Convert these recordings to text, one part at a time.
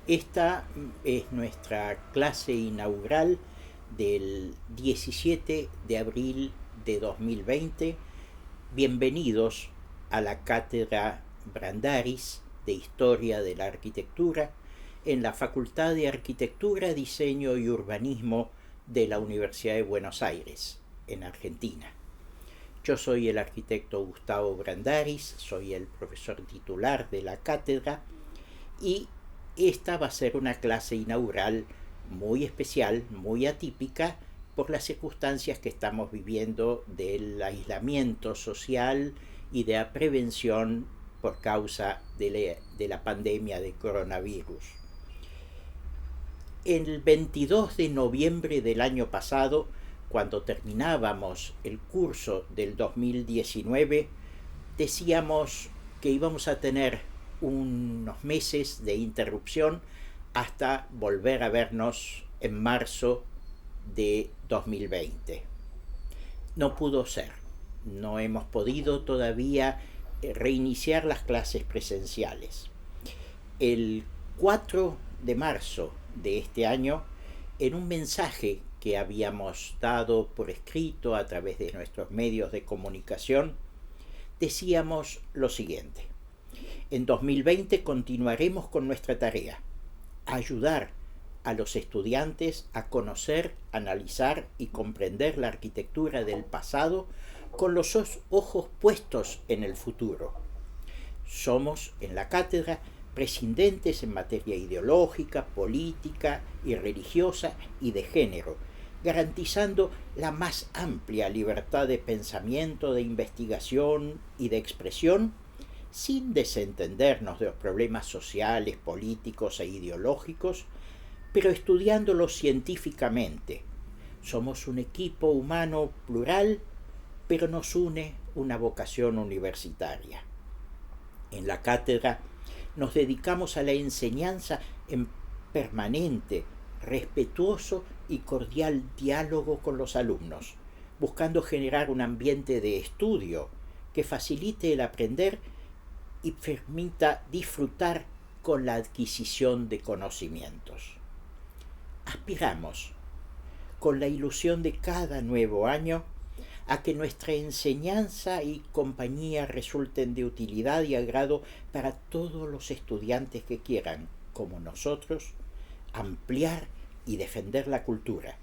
Esta es nuestra clase inaugural del 17 de abril de 2020. Bienvenidos a la Cátedra Brandaris de Historia de la Arquitectura en la Facultad de Arquitectura, Diseño y Urbanismo de la Universidad de Buenos Aires, en Argentina. Yo soy el arquitecto Gustavo Brandaris, soy el profesor titular de la cátedra y esta va a ser una clase inaugural muy especial, muy atípica, por las circunstancias que estamos viviendo del aislamiento social y de la prevención por causa de la pandemia de coronavirus. El 22 de noviembre del año pasado, cuando terminábamos el curso del 2019, decíamos que íbamos a tener unos meses de interrupción hasta volver a vernos en marzo de 2020. No pudo ser. No hemos podido todavía reiniciar las clases presenciales. El 4 de marzo de este año, en un mensaje que habíamos dado por escrito a través de nuestros medios de comunicación, decíamos lo siguiente: en 2020 continuaremos con nuestra tarea, ayudar a los estudiantes a conocer, analizar y comprender la arquitectura del pasado con los ojos puestos en el futuro. Somos, en la cátedra, prescindentes en materia ideológica, política y religiosa y de género, garantizando la más amplia libertad de pensamiento, de investigación y de expresión, sin desentendernos de los problemas sociales, políticos e ideológicos, pero estudiándolos científicamente. Somos un equipo humano plural, pero nos une una vocación universitaria. En la cátedra nos dedicamos a la enseñanza en permanente, respetuoso y cordial diálogo con los alumnos, buscando generar un ambiente de estudio que facilite el aprender y permita disfrutar con la adquisición de conocimientos. Aspiramos, con la ilusión de cada nuevo año, a que nuestra enseñanza y compañía resulten de utilidad y agrado para todos los estudiantes que quieran, como nosotros, ampliar y defender la cultura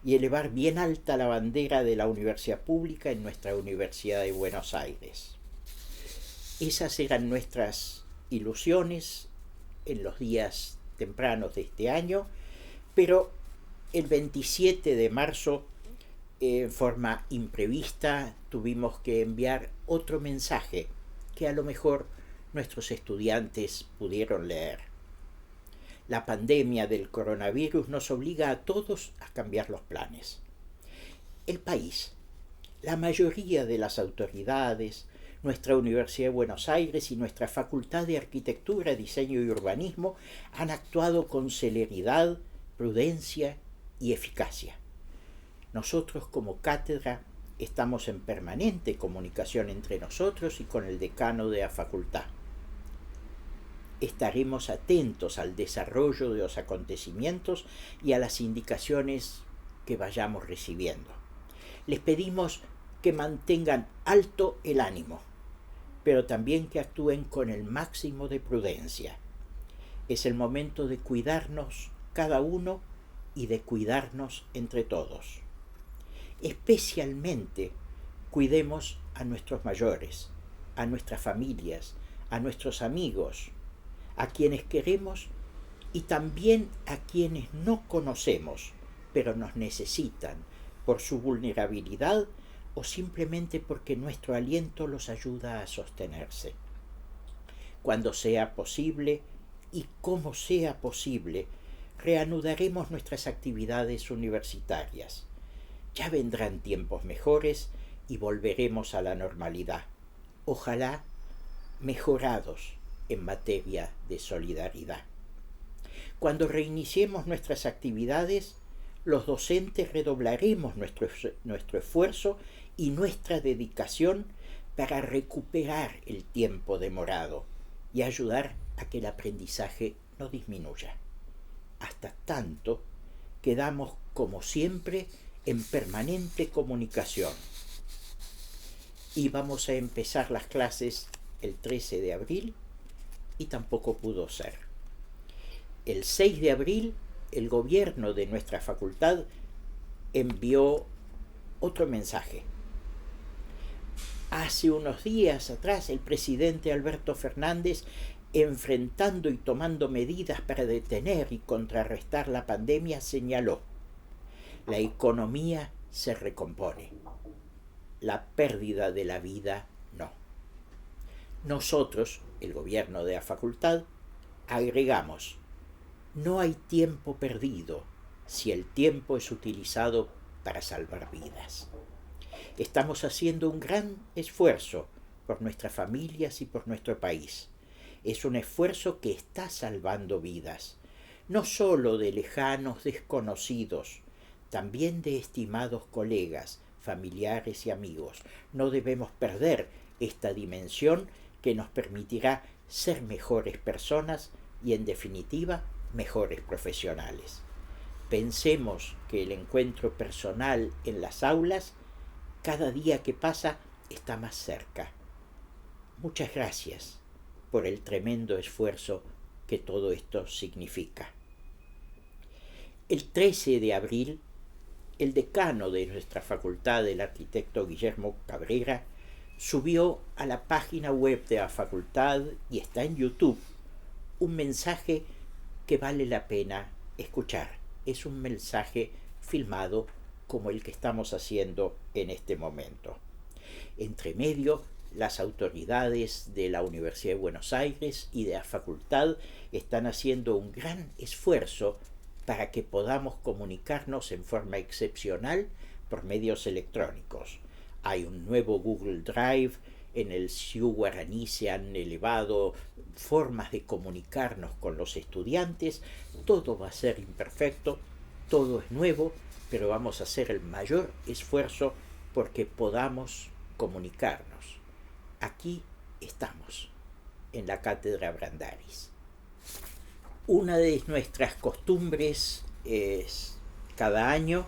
y elevar bien alta la bandera de la universidad pública en nuestra Universidad de Buenos Aires. Esas eran nuestras ilusiones en los días tempranos de este año, pero el 27 de marzo, en forma imprevista, tuvimos que enviar otro mensaje que a lo mejor nuestros estudiantes pudieron leer. La pandemia del coronavirus nos obliga a todos a cambiar los planes. El país, la mayoría de las autoridades, nuestra Universidad de Buenos Aires y nuestra Facultad de Arquitectura, Diseño y Urbanismo han actuado con celeridad, prudencia y eficacia. Nosotros como cátedra estamos en permanente comunicación entre nosotros y con el decano de la facultad. Estaremos atentos al desarrollo de los acontecimientos y a las indicaciones que vayamos recibiendo. Les pedimos que mantengan alto el ánimo, pero también que actúen con el máximo de prudencia. Es el momento de cuidarnos cada uno y de cuidarnos entre todos. Especialmente cuidemos a nuestros mayores, a nuestras familias, a nuestros amigos, a quienes queremos y también a quienes no conocemos, pero nos necesitan por su vulnerabilidad o simplemente porque nuestro aliento los ayuda a sostenerse. Cuando sea posible y como sea posible, reanudaremos nuestras actividades universitarias. Ya vendrán tiempos mejores y volveremos a la normalidad, ojalá mejorados en materia de solidaridad. Cuando reiniciemos nuestras actividades, los docentes redoblaremos nuestro esfuerzo y nuestra dedicación para recuperar el tiempo demorado y ayudar a que el aprendizaje no disminuya. Hasta tanto, quedamos como siempre en permanente comunicación. Y vamos a empezar las clases el 13 de abril y tampoco pudo ser. El 6 de abril, el gobierno de nuestra facultad envió otro mensaje. Hace unos días atrás, el presidente Alberto Fernández, enfrentando y tomando medidas para detener y contrarrestar la pandemia, señaló: la economía se recompone, la pérdida de la vida no. Nosotros, el gobierno de la facultad, agregamos: no hay tiempo perdido si el tiempo es utilizado para salvar vidas. Estamos haciendo un gran esfuerzo por nuestras familias y por nuestro país. Es un esfuerzo que está salvando vidas, no solo de lejanos desconocidos, también de estimados colegas, familiares y amigos. No debemos perder esta dimensión que nos permitirá ser mejores personas y, en definitiva, mejores profesionales. Pensemos que el encuentro personal en las aulas, cada día que pasa, está más cerca. Muchas gracias por el tremendo esfuerzo que todo esto significa. El 13 de abril, el decano de nuestra facultad, el arquitecto Guillermo Cabrera, subió a la página web de la facultad y está en YouTube un mensaje que vale la pena escuchar. Es un mensaje filmado como el que estamos haciendo en este momento. Entre medio, las autoridades de la Universidad de Buenos Aires y de la facultad están haciendo un gran esfuerzo para que podamos comunicarnos en forma excepcional por medios electrónicos. Hay un nuevo Google Drive, en el Sioux Guaraní se han elevado formas de comunicarnos con los estudiantes. Todo va a ser imperfecto, todo es nuevo, pero vamos a hacer el mayor esfuerzo porque podamos comunicarnos. Aquí estamos, en la Cátedra Brandaris. Una de nuestras costumbres es cada año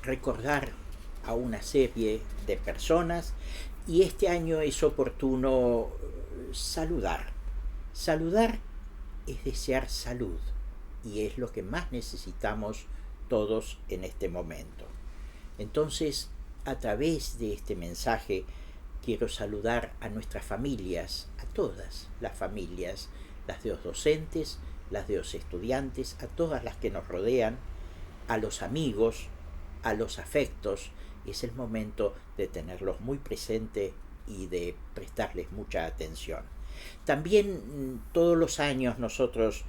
recordar a una serie de personas, y este año es oportuno saludar. Saludar es desear salud, y es lo que más necesitamos todos en este momento. Entonces, a través de este mensaje, quiero saludar a nuestras familias, a todas las familias, las de los docentes, las de los estudiantes, a todas las que nos rodean, a los amigos, a los afectos. Es el momento de tenerlos muy presente y de prestarles mucha atención. También todos los años nosotros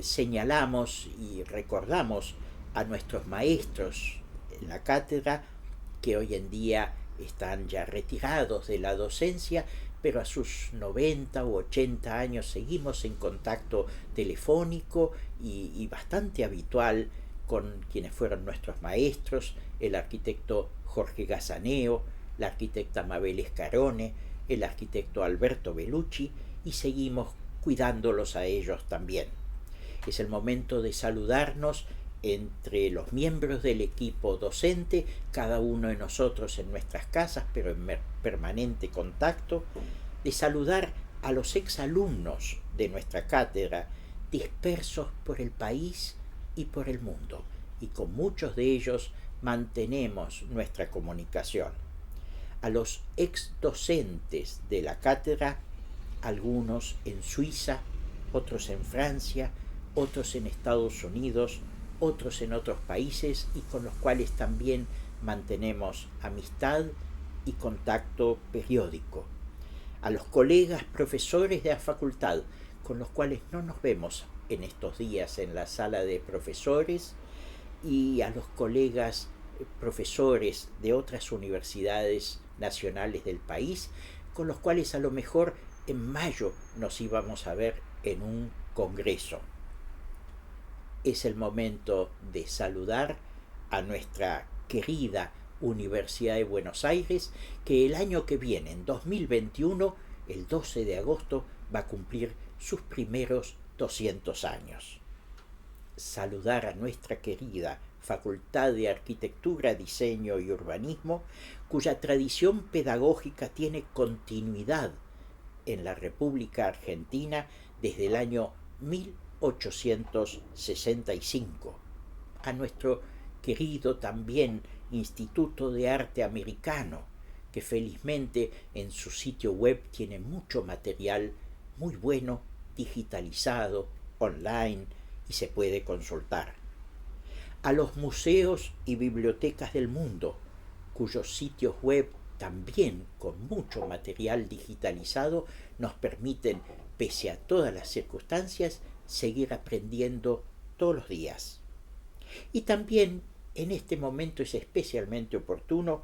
señalamos y recordamos a nuestros maestros en la cátedra, que hoy en día están ya retirados de la docencia, pero a sus 90 u 80 años seguimos en contacto telefónico y bastante habitual con quienes fueron nuestros maestros: el arquitecto Jorge Gazaneo, la arquitecta Mabel Escarone, el arquitecto Alberto Bellucci, y seguimos cuidándolos a ellos también. Es el momento de saludarnos entre los miembros del equipo docente, cada uno de nosotros en nuestras casas, pero en permanente contacto, de saludar a los exalumnos de nuestra cátedra, dispersos por el país y por el mundo, y con muchos de ellos mantenemos nuestra comunicación. A los ex docentes de la cátedra, algunos en Suiza, otros en Francia, otros en Estados Unidos, otros en otros países, y con los cuales también mantenemos amistad y contacto periódico. A los colegas profesores de la facultad, con los cuales no nos vemos en estos días en la sala de profesores, y a los colegas profesores de otras universidades nacionales del país, con los cuales a lo mejor en mayo nos íbamos a ver en un congreso. Es el momento de saludar a nuestra querida Universidad de Buenos Aires, que el año que viene, en 2021, el 12 de agosto, va a cumplir sus primeros 200 años. Saludar a nuestra querida Facultad de Arquitectura, Diseño y Urbanismo, cuya tradición pedagógica tiene continuidad en la República Argentina desde el año 1865. A nuestro querido también Instituto de Arte Americano, que felizmente en su sitio web tiene mucho material muy bueno, digitalizado, online, y se puede consultar. A los museos y bibliotecas del mundo, cuyos sitios web también con mucho material digitalizado nos permiten, pese a todas las circunstancias, seguir aprendiendo todos los días. Y también en este momento es especialmente oportuno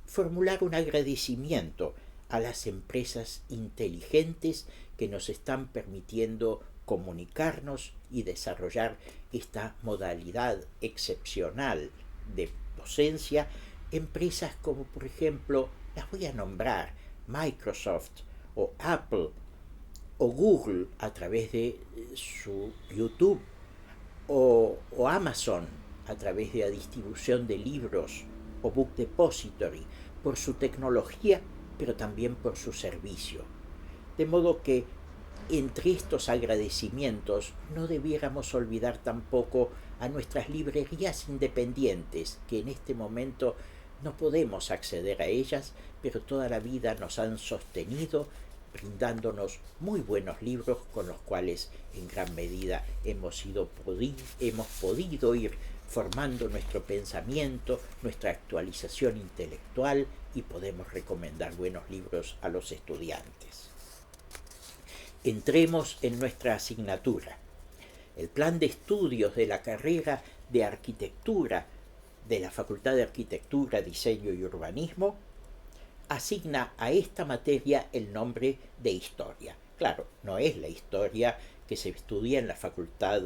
formular un agradecimiento a las empresas inteligentes que nos están permitiendo comunicarnos y desarrollar esta modalidad excepcional de docencia. Empresas como, por ejemplo, las voy a nombrar: Microsoft o Apple o Google a través de su YouTube, o Amazon a través de la distribución de libros, o Book Depository, por su tecnología, pero también por su servicio. De modo que entre estos agradecimientos no debiéramos olvidar tampoco a nuestras librerías independientes, que en este momento no podemos acceder a ellas, pero toda la vida nos han sostenido, brindándonos muy buenos libros con los cuales en gran medida hemos podido ir formando nuestro pensamiento, nuestra actualización intelectual, y podemos recomendar buenos libros a los estudiantes. Entremos en nuestra asignatura. El plan de estudios de la carrera de arquitectura de la Facultad de Arquitectura, Diseño y Urbanismo asigna a esta materia el nombre de historia. Claro, no es la historia que se estudia en la Facultad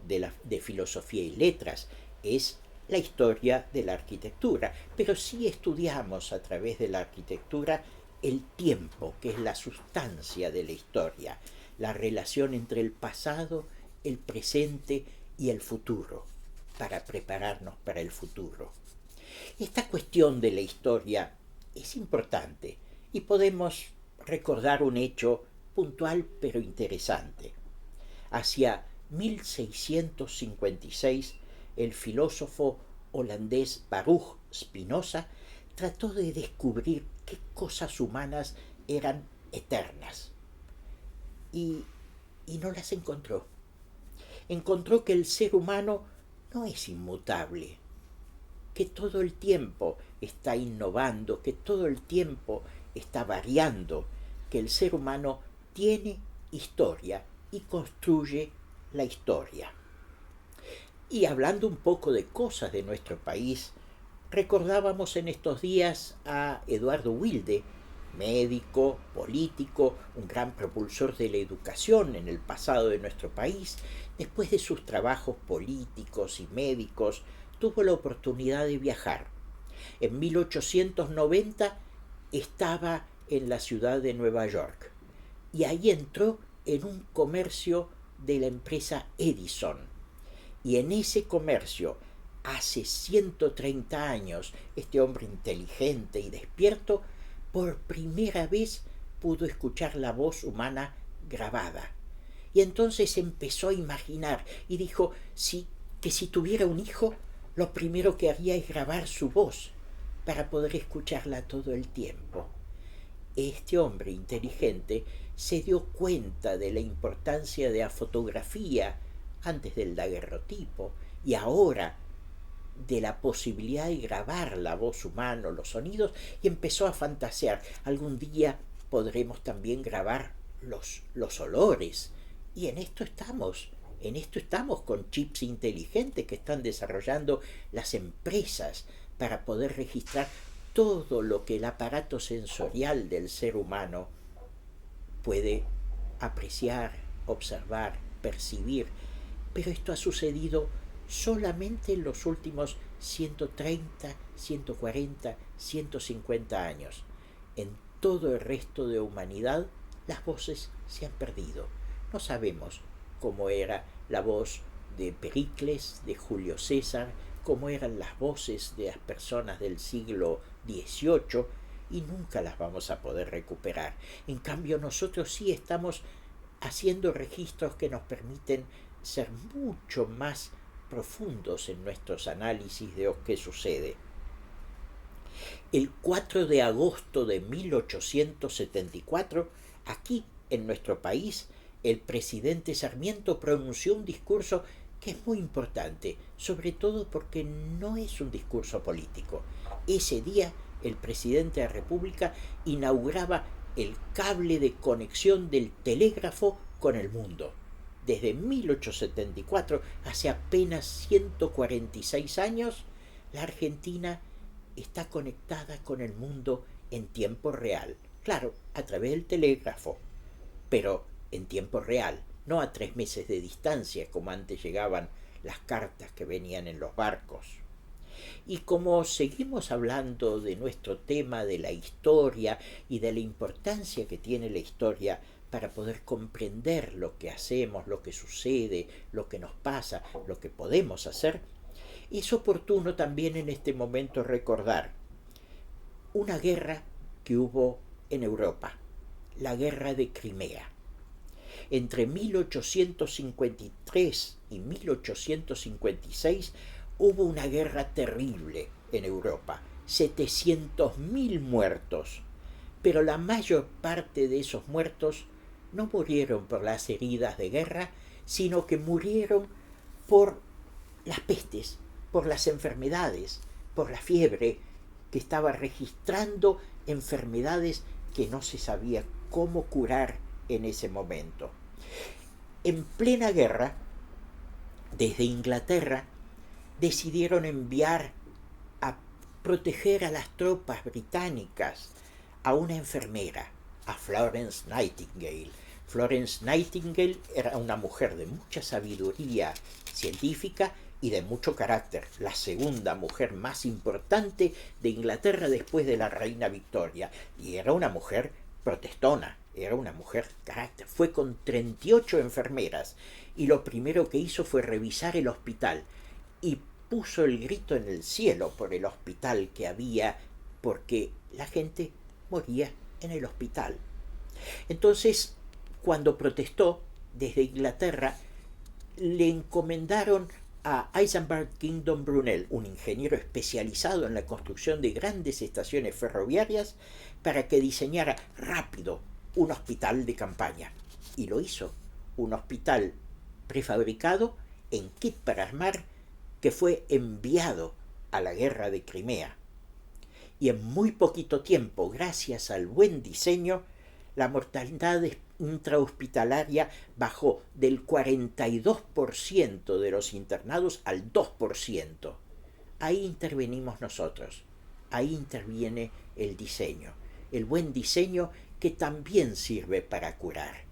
de Filosofía y Letras, es la historia de la arquitectura, pero sí estudiamos a través de la arquitectura el tiempo, que es la sustancia de la historia, la relación entre el pasado, el presente y el futuro, para prepararnos para el futuro. Esta cuestión de la historia es importante y podemos recordar un hecho puntual pero interesante. Hacia 1656, el filósofo holandés Baruch Spinoza trató de descubrir qué cosas humanas eran eternas y no las encontró. Encontró que el ser humano no es inmutable, que todo el tiempo está innovando, que todo el tiempo está variando, que el ser humano tiene historia y construye la historia. Y hablando un poco de cosas de nuestro país, recordábamos en estos días a Eduardo Wilde, médico, político, un gran propulsor de la educación en el pasado de nuestro país. Después de sus trabajos políticos y médicos, tuvo la oportunidad de viajar. En 1890 estaba en la ciudad de Nueva York y ahí entró en un comercio de la empresa Edison. Y en ese comercio, hace 130 años, este hombre inteligente y despierto, por primera vez pudo escuchar la voz humana grabada. Y entonces empezó a imaginar y dijo que si tuviera un hijo, lo primero que haría es grabar su voz para poder escucharla todo el tiempo. Este hombre inteligente se dio cuenta de la importancia de la fotografía antes del daguerrotipo y ahora de la posibilidad de grabar la voz humana, los sonidos, y empezó a fantasear: algún día podremos también grabar los olores. Y en esto estamos con chips inteligentes que están desarrollando las empresas para poder registrar todo lo que el aparato sensorial del ser humano puede apreciar, observar, percibir. Pero esto ha sucedido solamente en los últimos 130, 140, 150 años. En todo el resto de humanidad, las voces se han perdido. No sabemos cómo era la voz de Pericles, de Julio César, cómo eran las voces de las personas del siglo XVIII, y nunca las vamos a poder recuperar. En cambio, nosotros sí estamos haciendo registros que nos permiten ser mucho más profundos en nuestros análisis de lo que sucede. El 4 de agosto de 1874, aquí en nuestro país, el presidente Sarmiento pronunció un discurso que es muy importante, sobre todo porque no es un discurso político. Ese día el presidente de la República inauguraba el cable de conexión del telégrafo con el mundo. Desde 1874, hace apenas 146 años, la Argentina está conectada con el mundo en tiempo real. Claro, a través del telégrafo, pero en tiempo real, no a 3 meses de distancia, como antes llegaban las cartas que venían en los barcos. Y como seguimos hablando de nuestro tema de la historia y de la importancia que tiene la historia para poder comprender lo que hacemos, lo que sucede, lo que nos pasa, lo que podemos hacer, es oportuno también en este momento recordar una guerra que hubo en Europa, la guerra de Crimea. Entre 1853 y 1856 hubo una guerra terrible en Europa, 700.000 muertos, pero la mayor parte de esos muertos no murieron por las heridas de guerra, sino que murieron por las pestes, por las enfermedades, por la fiebre, que estaba registrando enfermedades que no se sabía cómo curar en ese momento. En plena guerra, desde Inglaterra, decidieron enviar a proteger a las tropas británicas a una enfermera, a Florence Nightingale. Florence Nightingale era una mujer de mucha sabiduría científica y de mucho carácter, la segunda mujer más importante de Inglaterra después de la reina Victoria, y era una mujer protestona, era una mujer carácter. Fue con 38 enfermeras y lo primero que hizo fue revisar el hospital y puso el grito en el cielo por el hospital que había, porque la gente moría en el hospital. Entonces, cuando protestó desde Inglaterra, le encomendaron a Isambard Kingdom Brunel, un ingeniero especializado en la construcción de grandes estaciones ferroviarias, para que diseñara rápido un hospital de campaña. Y lo hizo, un hospital prefabricado en kit para armar, que fue enviado a la guerra de Crimea. Y en muy poquito tiempo, gracias al buen diseño, la mortalidad intrahospitalaria bajó del 42% de los internados al 2%. Ahí intervenimos nosotros, ahí interviene el diseño, el buen diseño que también sirve para curar.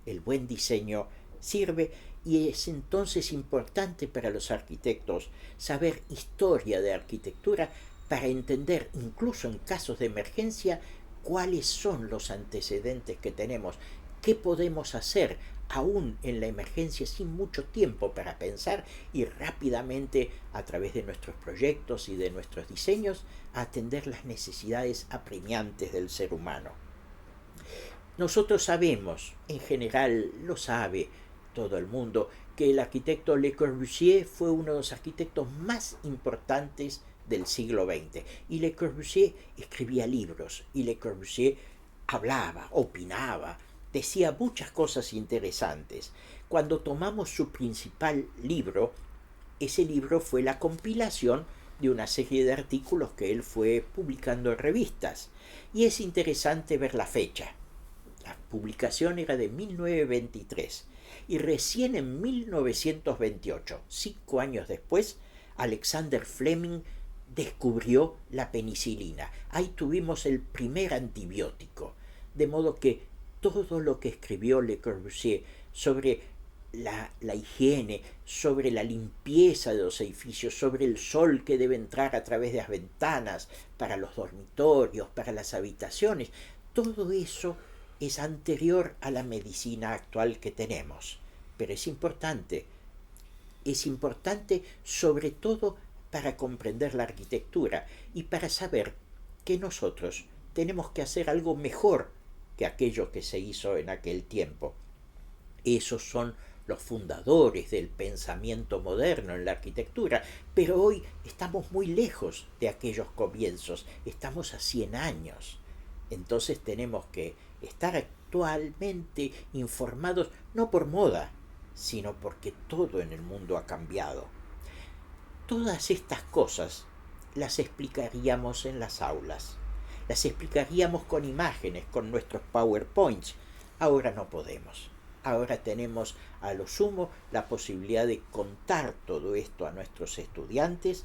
El buen diseño sirve, y es entonces importante para los arquitectos saber historia de arquitectura para entender, incluso en casos de emergencia, cuáles son los antecedentes que tenemos, qué podemos hacer aún en la emergencia sin mucho tiempo para pensar y rápidamente, a través de nuestros proyectos y de nuestros diseños, atender las necesidades apremiantes del ser humano. Nosotros sabemos, en general lo sabe todo el mundo, que el arquitecto Le Corbusier fue uno de los arquitectos más importantes del siglo XX. Y Le Corbusier escribía libros, y Le Corbusier hablaba, opinaba, decía muchas cosas interesantes. Cuando tomamos su principal libro, ese libro fue la compilación de una serie de artículos que él fue publicando en revistas. Y es interesante ver la fecha. La publicación era de 1923. Y recién en 1928, 5 años después, Alexander Fleming descubrió la penicilina. Ahí tuvimos el primer antibiótico. De modo que todo lo que escribió Le Corbusier sobre la higiene, sobre la limpieza de los edificios, sobre el sol que debe entrar a través de las ventanas, para los dormitorios, para las habitaciones, todo eso es anterior a la medicina actual que tenemos, pero es importante sobre todo para comprender la arquitectura y para saber que nosotros tenemos que hacer algo mejor que aquello que se hizo en aquel tiempo. Esos son los fundadores del pensamiento moderno en la arquitectura, pero hoy estamos muy lejos de aquellos comienzos, estamos a 100 años. Entonces tenemos que estar actualmente informados no por moda, sino porque todo en el mundo ha cambiado. Todas estas cosas las explicaríamos en las aulas, las explicaríamos con imágenes, con nuestros PowerPoints. Ahora no podemos. Ahora tenemos a lo sumo la posibilidad de contar todo esto a nuestros estudiantes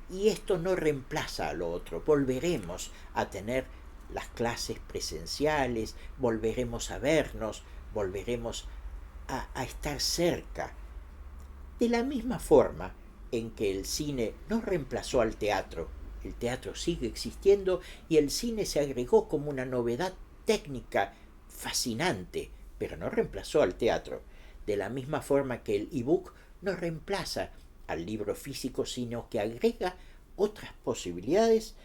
y esto no reemplaza a lo otro. Volveremos a tener las clases presenciales, volveremos a vernos, volveremos a estar cerca. De la misma forma en que el cine no reemplazó al teatro, el teatro sigue existiendo y el cine se agregó como una novedad técnica fascinante, pero no reemplazó al teatro. De la misma forma que el ebook no reemplaza al libro físico, sino que agrega otras posibilidades,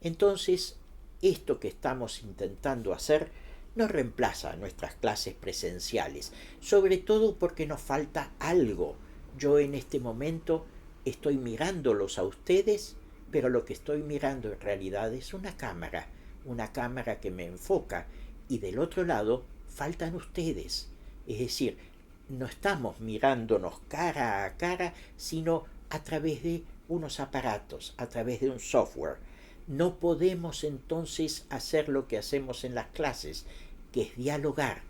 entonces esto que estamos intentando hacer no reemplaza nuestras clases presenciales, sobre todo porque nos falta algo. Yo en este momento estoy mirándolos a ustedes, pero lo que estoy mirando en realidad es una cámara que me enfoca, y del otro lado faltan ustedes. Es decir, no estamos mirándonos cara a cara, sino a través de unos aparatos, a través de un software. No podemos entonces hacer lo que hacemos en las clases, que es dialogar,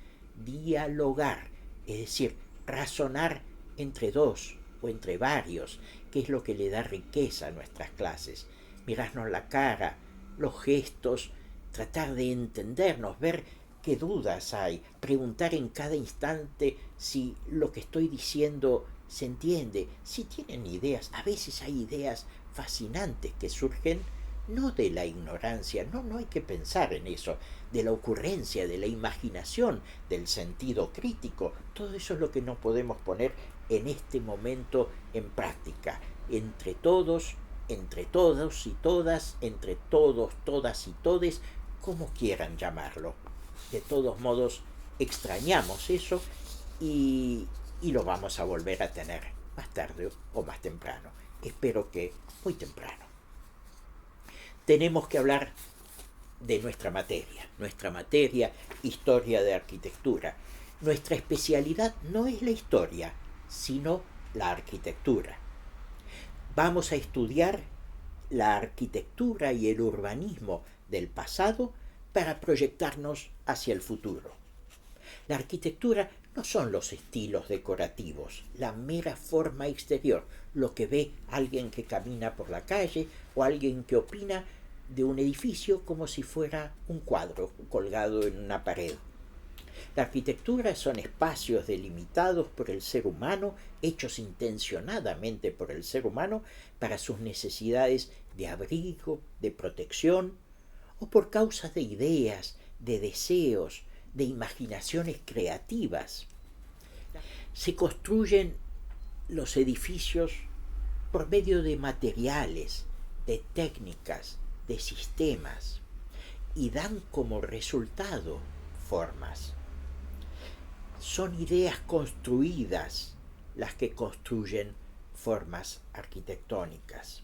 es decir, razonar entre dos o entre varios, que es lo que le da riqueza a nuestras clases. Mirarnos la cara, los gestos, tratar de entendernos, ver qué dudas hay, preguntar en cada instante si lo que estoy diciendo se entiende, si tienen ideas. A veces hay ideas fascinantes que surgen no de la ignorancia, no hay que pensar en eso, de la ocurrencia, de la imaginación, del sentido crítico. Todo eso es lo que no podemos poner en este momento en práctica. Entre todos, entre todos y todas, entre todos, todas y todes, como quieran llamarlo. De todos modos, extrañamos eso y lo vamos a volver a tener más tarde o más temprano. Espero que muy temprano. Tenemos que hablar de nuestra materia, historia de arquitectura. Nuestra especialidad no es la historia, sino la arquitectura. Vamos a estudiar la arquitectura y el urbanismo del pasado para proyectarnos hacia el futuro. La arquitectura no son los estilos decorativos, la mera forma exterior, lo que ve alguien que camina por la calle o alguien que opina de un edificio como si fuera un cuadro colgado en una pared. La arquitectura son espacios delimitados por el ser humano, hechos intencionadamente por el ser humano para sus necesidades de abrigo, de protección, o por causa de ideas, de deseos, de imaginaciones creativas. Se construyen los edificios por medio de materiales, de técnicas, de sistemas, y dan como resultado formas. Son ideas construidas las que construyen formas arquitectónicas.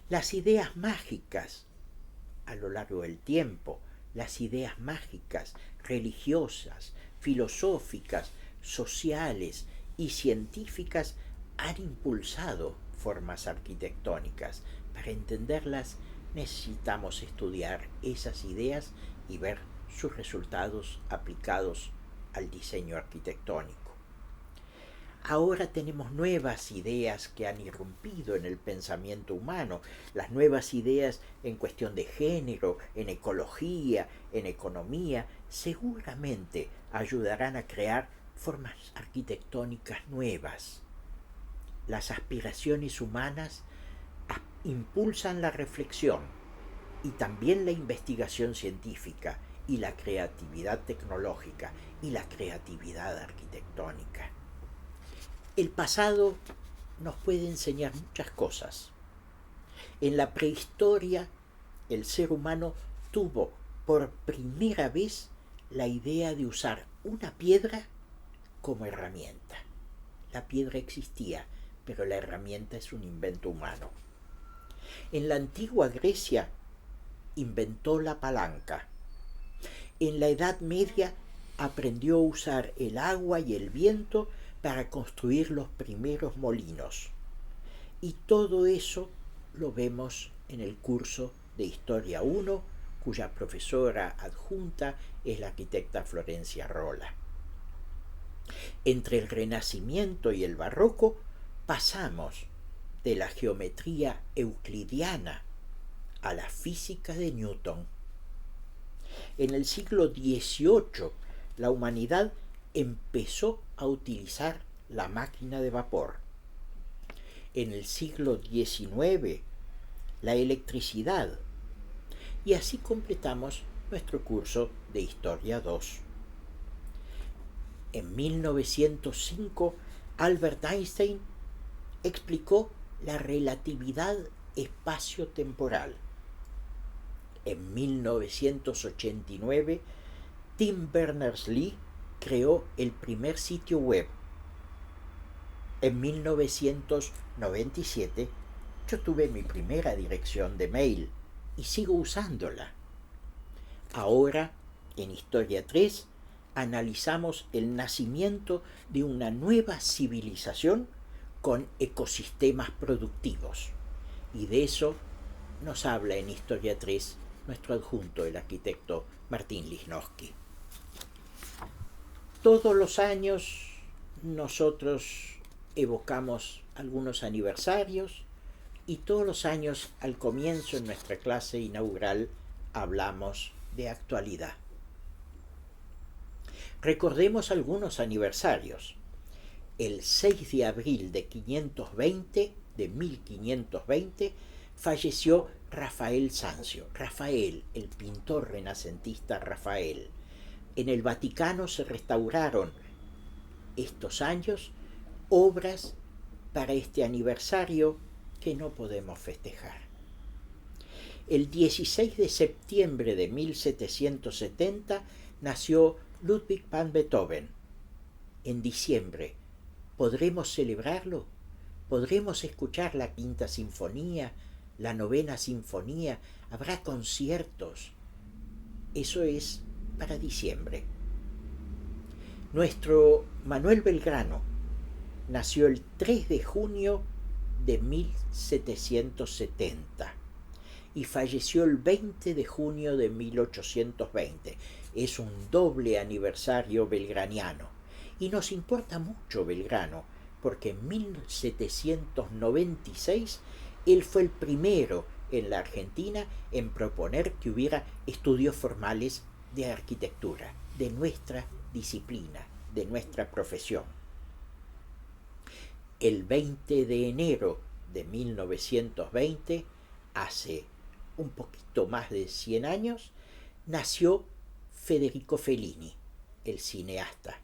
Las ideas mágicas a lo largo del tiempo, las ideas mágicas religiosas, filosóficas, sociales y científicas han impulsado formas arquitectónicas. Para entenderlas necesitamos estudiar esas ideas y ver sus resultados aplicados al diseño arquitectónico. Ahora tenemos nuevas ideas que han irrumpido en el pensamiento humano, las nuevas ideas en cuestión de género, en ecología, en economía, seguramente ayudarán a crear formas arquitectónicas nuevas. Las aspiraciones humanas impulsan la reflexión y también la investigación científica, y la creatividad tecnológica y la creatividad arquitectónica. El pasado nos puede enseñar muchas cosas. En la prehistoria, el ser humano tuvo por primera vez la idea de usar una piedra como herramienta. La piedra existía, pero la herramienta es un invento humano. En la antigua Grecia inventó la palanca. En la Edad Media aprendió a usar el agua y el viento para construir los primeros molinos. Y todo eso lo vemos en el curso de Historia 1, cuya profesora adjunta es la arquitecta Florencia Rolla. Entre el Renacimiento y el Barroco pasamos de la geometría euclidiana a la física de Newton. En el siglo XVIII, la humanidad empezó a utilizar la máquina de vapor. En el siglo XIX, la electricidad. Y así completamos nuestro curso de Historia 2. En 1905, Albert Einstein explicó la relatividad espacio-temporal. En 1989, Tim Berners-Lee creó el primer sitio web. En 1997, yo tuve mi primera dirección de mail y sigo usándola. Ahora, en Historia 3, analizamos el nacimiento de una nueva civilización con ecosistemas productivos. Y de eso nos habla en Historia 3 nuestro adjunto, el arquitecto Martín Lichnowsky. Todos los años nosotros evocamos algunos aniversarios y todos los años al comienzo en nuestra clase inaugural hablamos de actualidad. Recordemos algunos aniversarios. El 6 de abril de 1520, falleció Rafael Sanzio. Rafael, el pintor renacentista Rafael. En el Vaticano se restauraron estos años obras para este aniversario que no podemos festejar. El 16 de septiembre de 1770 nació Ludwig van Beethoven. En diciembre, ¿podremos celebrarlo? ¿Podremos escuchar la Quinta Sinfonía, la Novena Sinfonía? ¿Habrá conciertos? Eso es para diciembre. Nuestro Manuel Belgrano nació el 3 de junio de 1770 y falleció el 20 de junio de 1820. Es un doble aniversario belgraniano y nos importa mucho Belgrano porque en 1796 él fue el primero en la Argentina en proponer que hubiera estudios formales de arquitectura, de nuestra disciplina, de nuestra profesión. El 20 de enero de 1920, hace un poquito más de 100 años, nació Federico Fellini, el cineasta,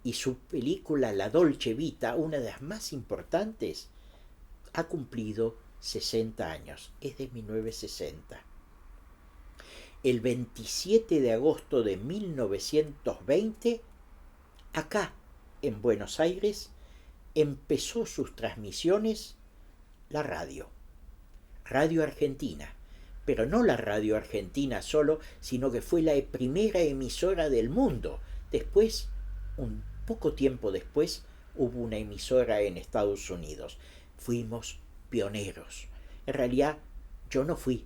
y su película La Dolce Vita, una de las más importantes, ha cumplido 60 años, es de 1960. El 27 de agosto de 1920, acá en Buenos Aires, empezó sus transmisiones la Radio Argentina, pero no la Radio Argentina solo, sino que fue la primera emisora del mundo. Después, un poco tiempo después, hubo una emisora en Estados Unidos. Fuimos pioneros. En realidad, yo no fui.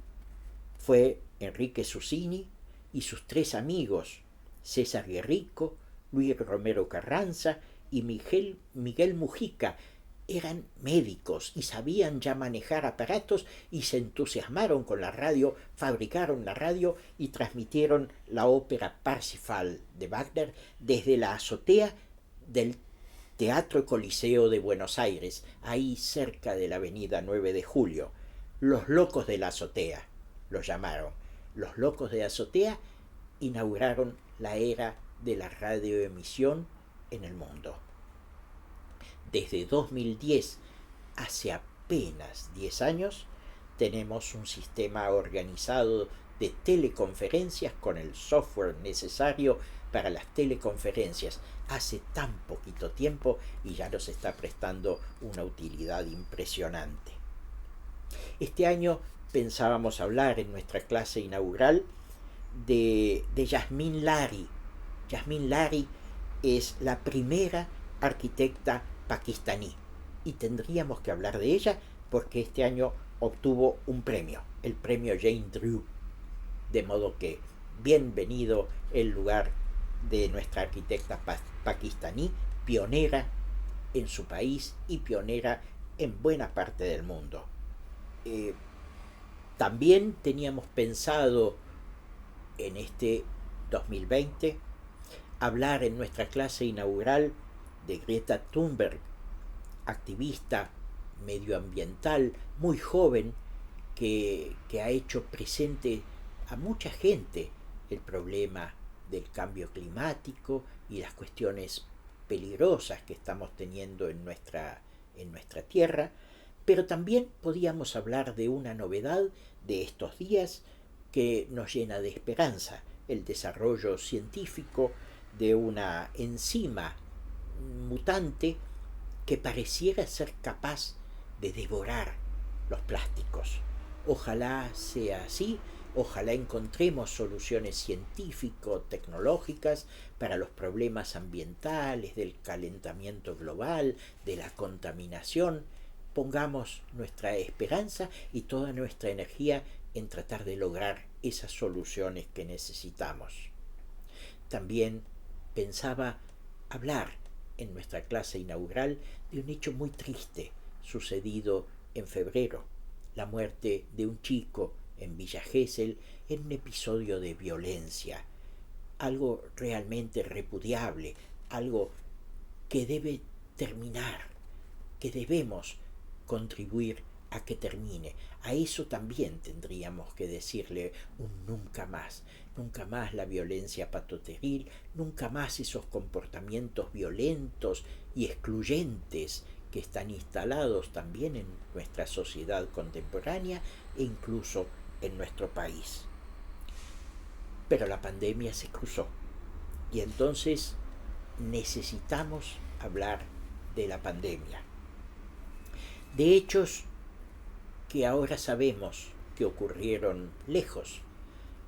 Fue Enrique Susini y sus 3 amigos, César Guerrico, Luis Romero Carranza y Miguel Mujica. Eran médicos y sabían ya manejar aparatos y se entusiasmaron con la radio, fabricaron la radio y transmitieron la ópera Parsifal de Wagner desde la azotea del Teatro Coliseo de Buenos Aires, ahí cerca de la avenida 9 de Julio. Los locos de la azotea, los llamaron. Los locos de la azotea inauguraron la era de la radioemisión en el mundo. Desde 2010, hace apenas 10 años, tenemos un sistema organizado de teleconferencias con el software necesario para las teleconferencias hace tan poquito tiempo y ya nos está prestando una utilidad impresionante. Este año pensábamos hablar en nuestra clase inaugural de Yasmin Lari. Yasmin Lari es la primera arquitecta pakistaní y tendríamos que hablar de ella porque este año obtuvo un premio, el premio Jane Drew. De modo que bienvenido el lugar de nuestra arquitecta pakistaní, pionera en su país y pionera en buena parte del mundo. También teníamos pensado en este 2020 hablar en nuestra clase inaugural de Greta Thunberg, activista medioambiental muy joven que ha hecho presente a mucha gente el problema del cambio climático y las cuestiones peligrosas que estamos teniendo en nuestra tierra, pero también podíamos hablar de una novedad de estos días que nos llena de esperanza, el desarrollo científico de una enzima mutante que pareciera ser capaz de devorar los plásticos. Ojalá sea así, ojalá encontremos soluciones científico-tecnológicas para los problemas ambientales, del calentamiento global, de la contaminación. Pongamos nuestra esperanza y toda nuestra energía en tratar de lograr esas soluciones que necesitamos. También pensaba hablar en nuestra clase inaugural de un hecho muy triste sucedido en febrero, la muerte de un chico en Villa Gesell en un episodio de violencia, algo realmente repudiable, algo que debe terminar, que debemos contribuir a que termine. A eso también tendríamos que decirle un nunca más la violencia patoteril, nunca más esos comportamientos violentos y excluyentes que están instalados también en nuestra sociedad contemporánea e incluso en nuestro país. Pero la pandemia se cruzó y entonces necesitamos hablar de la pandemia, de hechos que ahora sabemos que ocurrieron lejos.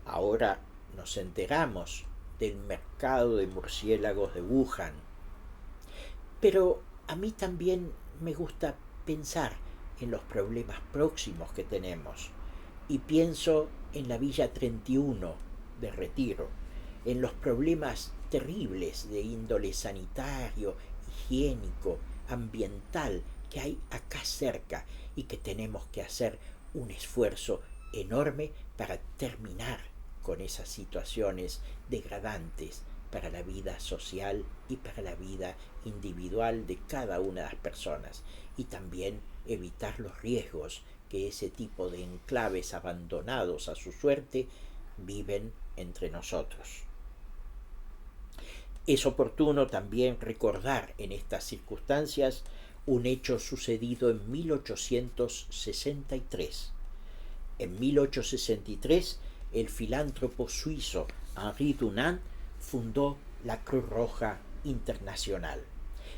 Ahora nos enteramos del mercado de murciélagos de Wuhan. Pero a mí también me gusta pensar en los problemas próximos que tenemos. Y pienso en la Villa 31 de Retiro, en los problemas terribles de índole sanitario, higiénico, ambiental que hay acá cerca y que tenemos que hacer un esfuerzo enorme para terminar con esas situaciones degradantes para la vida social y para la vida individual de cada una de las personas, y también evitar los riesgos que ese tipo de enclaves abandonados a su suerte viven entre nosotros. Es oportuno también recordar en estas circunstancias un hecho sucedido en 1863. En 1863, el filántropo suizo Henri Dunant fundó la Cruz Roja Internacional,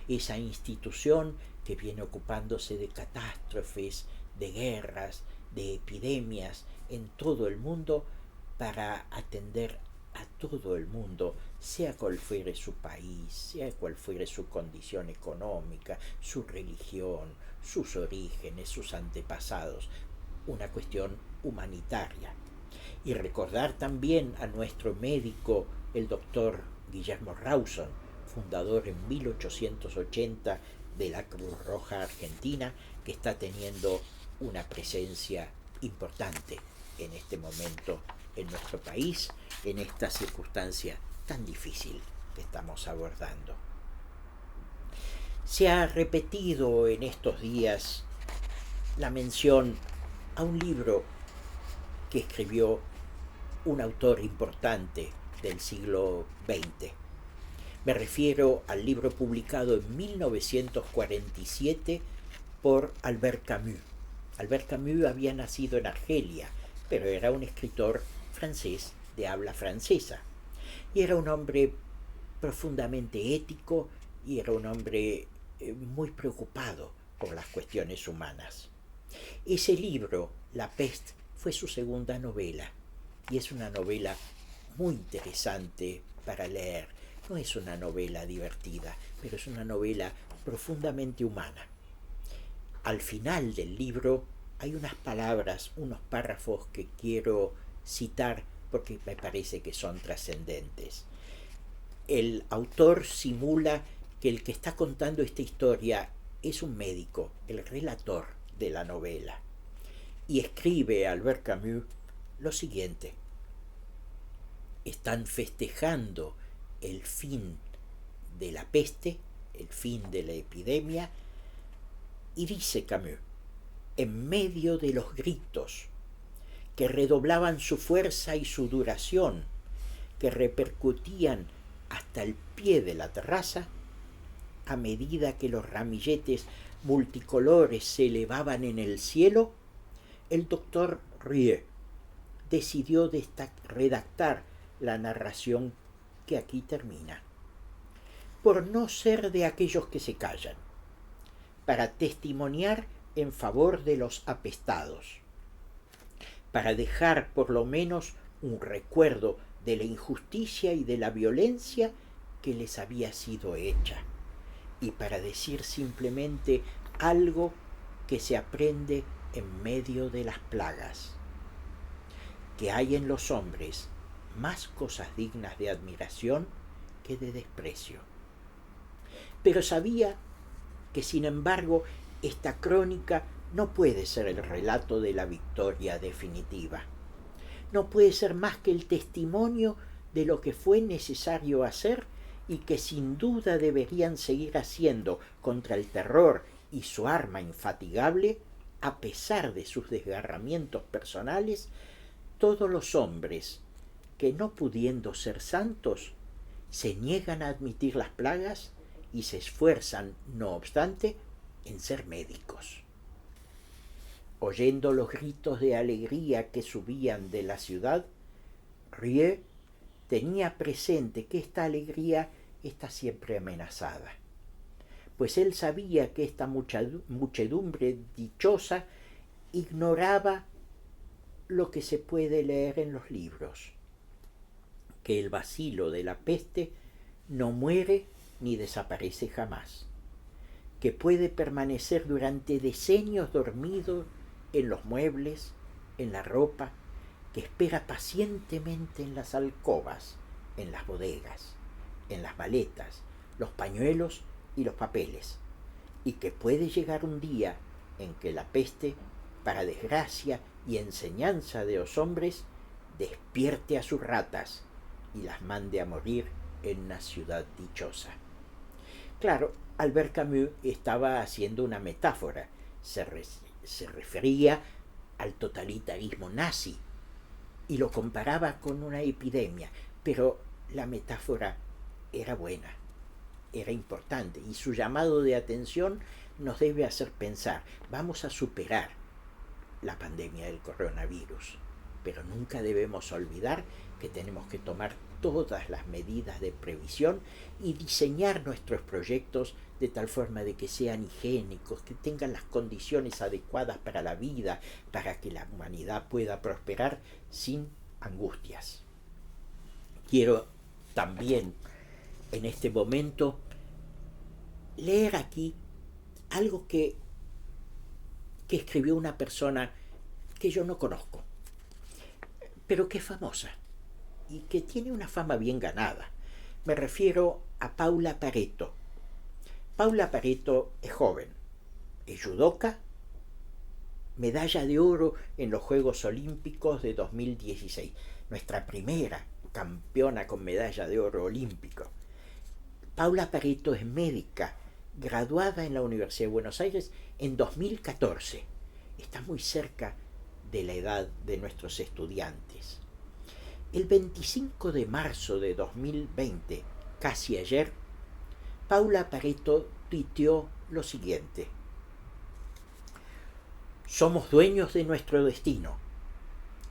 esa institución que viene ocupándose de catástrofes, de guerras, de epidemias en todo el mundo para atender a todo el mundo, sea cual fuere su país, sea cual fuere su condición económica, su religión, sus orígenes, sus antepasados, una cuestión humanitaria. Y recordar también a nuestro médico, el doctor Guillermo Rawson, fundador en 1880 de la Cruz Roja Argentina, que está teniendo una presencia importante en este momento en nuestro país, en esta circunstancia tan difícil que estamos abordando. Se ha repetido en estos días la mención a un libro que escribió un autor importante del siglo XX. Me refiero al libro publicado en 1947 por Albert Camus. Albert Camus había nacido en Argelia, pero era un escritor francés de habla francesa. Y era un hombre profundamente ético y era un hombre muy preocupado por las cuestiones humanas. Ese libro, La Peste, fue su segunda novela y es una novela muy interesante para leer. No es una novela divertida, pero es una novela profundamente humana. Al final del libro hay unas palabras, unos párrafos que quiero citar porque me parece que son trascendentes. El autor simula que el que está contando esta historia es un médico, el relator de la novela. Y escribe Albert Camus lo siguiente: están festejando el fin de la peste, el fin de la epidemia, y dice Camus, en medio de los gritos que redoblaban su fuerza y su duración, que repercutían hasta el pie de la terraza, a medida que los ramilletes multicolores se elevaban en el cielo, el doctor Rieu decidió redactar la narración que aquí termina, por no ser de aquellos que se callan, para testimoniar en favor de los apestados, para dejar por lo menos un recuerdo de la injusticia y de la violencia que les había sido hecha, y para decir simplemente algo que se aprende en medio de las plagas, que hay en los hombres más cosas dignas de admiración que de desprecio. Pero sabía que, sin embargo, esta crónica no puede ser el relato de la victoria definitiva. No puede ser más que el testimonio de lo que fue necesario hacer y que sin duda deberían seguir haciendo contra el terror y su arma infatigable, a pesar de sus desgarramientos personales, todos los hombres que, no pudiendo ser santos, se niegan a admitir las plagas y se esfuerzan, no obstante, en ser médicos. Oyendo los gritos de alegría que subían de la ciudad, Rieu tenía presente que esta alegría está siempre amenazada, pues él sabía que esta muchedumbre dichosa ignoraba lo que se puede leer en los libros, que el bacilo de la peste no muere ni desaparece jamás, que puede permanecer durante decenios dormido en los muebles, en la ropa, que espera pacientemente en las alcobas, en las bodegas, en las maletas, los pañuelos y los papeles, y que puede llegar un día en que la peste, para desgracia y enseñanza de los hombres, despierte a sus ratas y las mande a morir en una ciudad dichosa. Claro, Albert Camus estaba haciendo una metáfora, se refería al totalitarismo nazi y lo comparaba con una epidemia, pero la metáfora era buena, era importante, y su llamado de atención nos debe hacer pensar: vamos a superar la pandemia del coronavirus, pero nunca debemos olvidar que tenemos que tomar todas las medidas de previsión y diseñar nuestros proyectos de tal forma de que sean higiénicos, que tengan las condiciones adecuadas para la vida, para que la humanidad pueda prosperar sin angustias. Quiero también en este momento leer aquí algo que escribió una persona que yo no conozco, pero que es famosa y que tiene una fama bien ganada. Me refiero a Paula Pareto. Paula Pareto es joven, es judoka, medalla de oro en los Juegos Olímpicos de 2016, nuestra primera campeona con medalla de oro olímpico. Paula Pareto es médica, graduada en la Universidad de Buenos Aires en 2014. Está muy cerca de la edad de nuestros estudiantes. El 25 de marzo de 2020, casi ayer, Paula Pareto tuiteó lo siguiente: somos dueños de nuestro destino.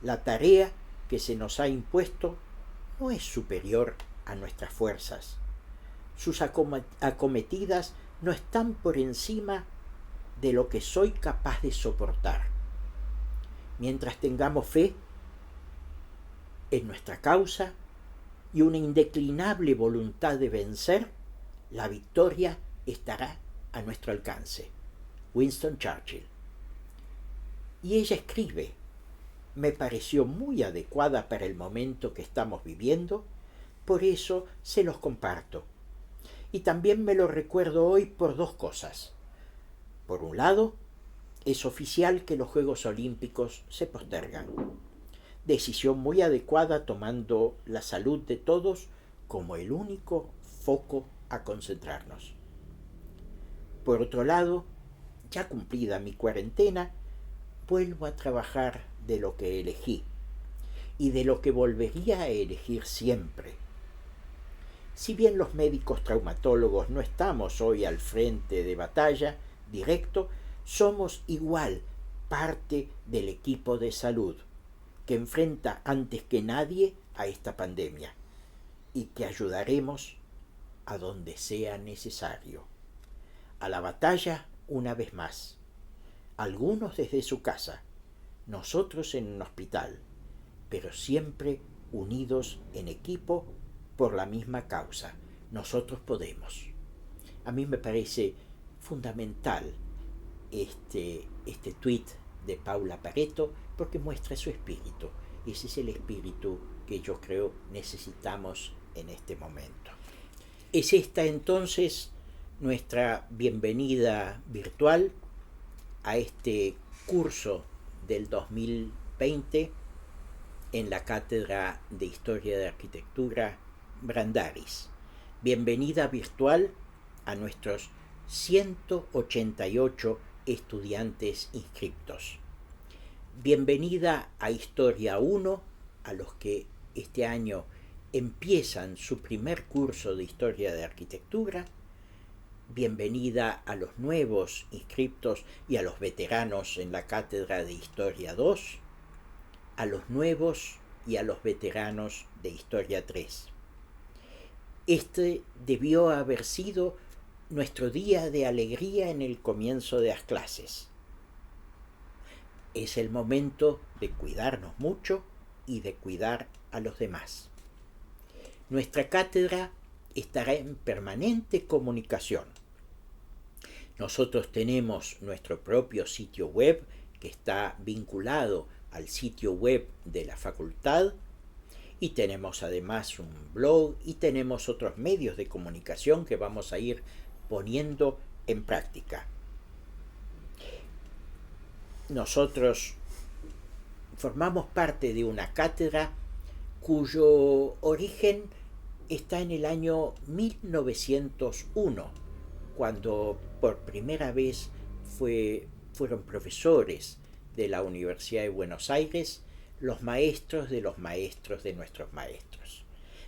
La tarea que se nos ha impuesto no es superior a nuestras fuerzas. Sus acometidas no están por encima de lo que soy capaz de soportar. Mientras tengamos fe en nuestra causa y una indeclinable voluntad de vencer, la victoria estará a nuestro alcance. Winston Churchill. Y ella escribe: me pareció muy adecuada para el momento que estamos viviendo, por eso se los comparto. Y también me lo recuerdo hoy por dos cosas. Por un lado, es oficial que los Juegos Olímpicos se postergan. Decisión muy adecuada tomando la salud de todos como el único foco a concentrarnos. Por otro lado, ya cumplida mi cuarentena, vuelvo a trabajar de lo que elegí y de lo que volvería a elegir siempre. Si bien los médicos traumatólogos no estamos hoy al frente de batalla directo, somos igual parte del equipo de salud que enfrenta antes que nadie a esta pandemia y que ayudaremos a donde sea necesario. A la batalla una vez más. Algunos desde su casa, nosotros en un hospital, pero siempre unidos en equipo por la misma causa. Nosotros podemos. A mí me parece fundamental este tuit de Paula Pareto porque muestra su espíritu. Ese es el espíritu que yo creo necesitamos en este momento. Es esta entonces nuestra bienvenida virtual a este curso del 2020 en la Cátedra de Historia de Arquitectura Brandaris. Bienvenida virtual a nuestros 188 estudiantes inscriptos. Bienvenida a Historia 1, a los que este año empiezan su primer curso de Historia de Arquitectura. Bienvenida a los nuevos inscriptos y a los veteranos en la Cátedra de Historia 2, a los nuevos y a los veteranos de Historia 3. Este debió haber sido nuestro día de alegría en el comienzo de las clases. Es el momento de cuidarnos mucho y de cuidar a los demás. Nuestra cátedra estará en permanente comunicación. Nosotros tenemos nuestro propio sitio web que está vinculado al sitio web de la facultad y tenemos además un blog y tenemos otros medios de comunicación que vamos a ir poniendo en práctica. Nosotros formamos parte de una cátedra cuyo origen está en el año 1901, cuando por primera vez fueron profesores de la Universidad de Buenos Aires los maestros de nuestros maestros.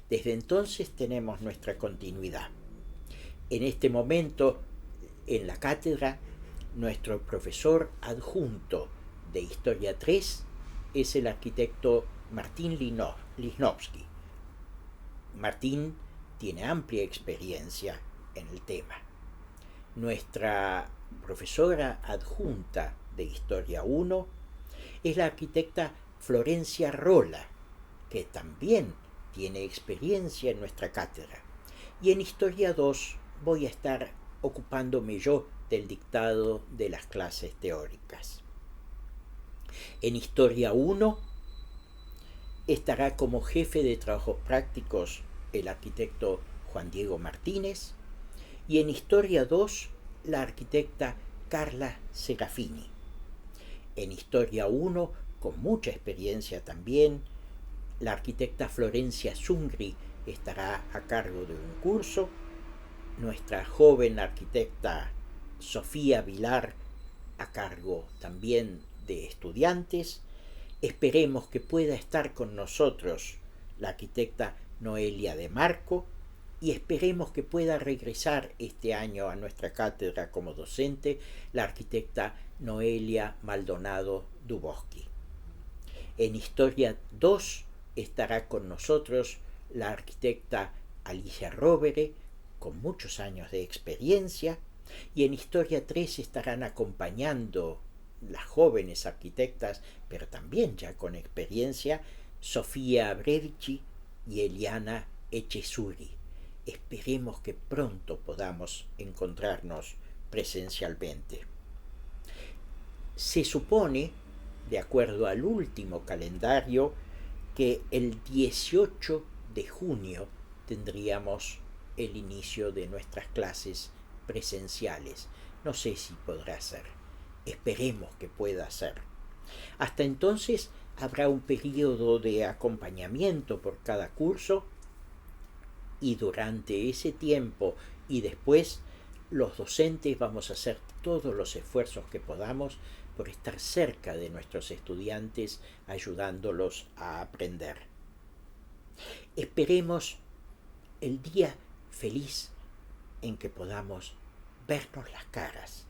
Desde entonces tenemos nuestra continuidad. En este momento, en la cátedra, nuestro profesor adjunto de Historia 3 es el arquitecto Martín Lichnowsky. Martín tiene amplia experiencia en el tema. Nuestra profesora adjunta de Historia 1 es la arquitecta Florencia Rolla, que también tiene experiencia en nuestra cátedra. Y en Historia 2 voy a estar ocupándome yo del dictado de las clases teóricas. En Historia 1 estará como jefe de trabajos prácticos el arquitecto Juan Diego Martínez y en Historia 2 la arquitecta Carla Serafini. En Historia 1, con mucha experiencia también, la arquitecta Florencia Zungri estará a cargo de un curso, nuestra joven arquitecta Sofía Vilar a cargo también de estudiantes. Esperemos que pueda estar con nosotros la arquitecta Noelia de Marco, y esperemos que pueda regresar este año a nuestra cátedra como docente la arquitecta Noelia Maldonado Dubosky. En Historia 2 estará con nosotros la arquitecta Alicia Rovere, con muchos años de experiencia, y en Historia 3 estarán acompañando las jóvenes arquitectas, pero también ya con experiencia, Sofía Bredici y Eliana Echezuri. Esperemos que pronto podamos encontrarnos presencialmente. Se supone, de acuerdo al último calendario, que el 18 de junio tendríamos el inicio de nuestras clases presenciales. No sé si podrá ser. Esperemos que pueda ser. Hasta entonces habrá un periodo de acompañamiento por cada curso, y durante ese tiempo y después los docentes vamos a hacer todos los esfuerzos que podamos por estar cerca de nuestros estudiantes, ayudándolos a aprender. Esperemos el día feliz en que podamos vernos las caras,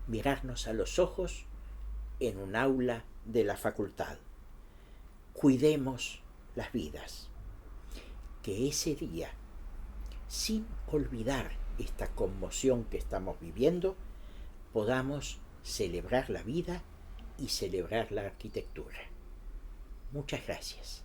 mirarnos a los ojos en un aula de la facultad. Cuidemos las vidas. Que ese día, sin olvidar esta conmoción que estamos viviendo, podamos celebrar la vida y celebrar la arquitectura. Muchas gracias.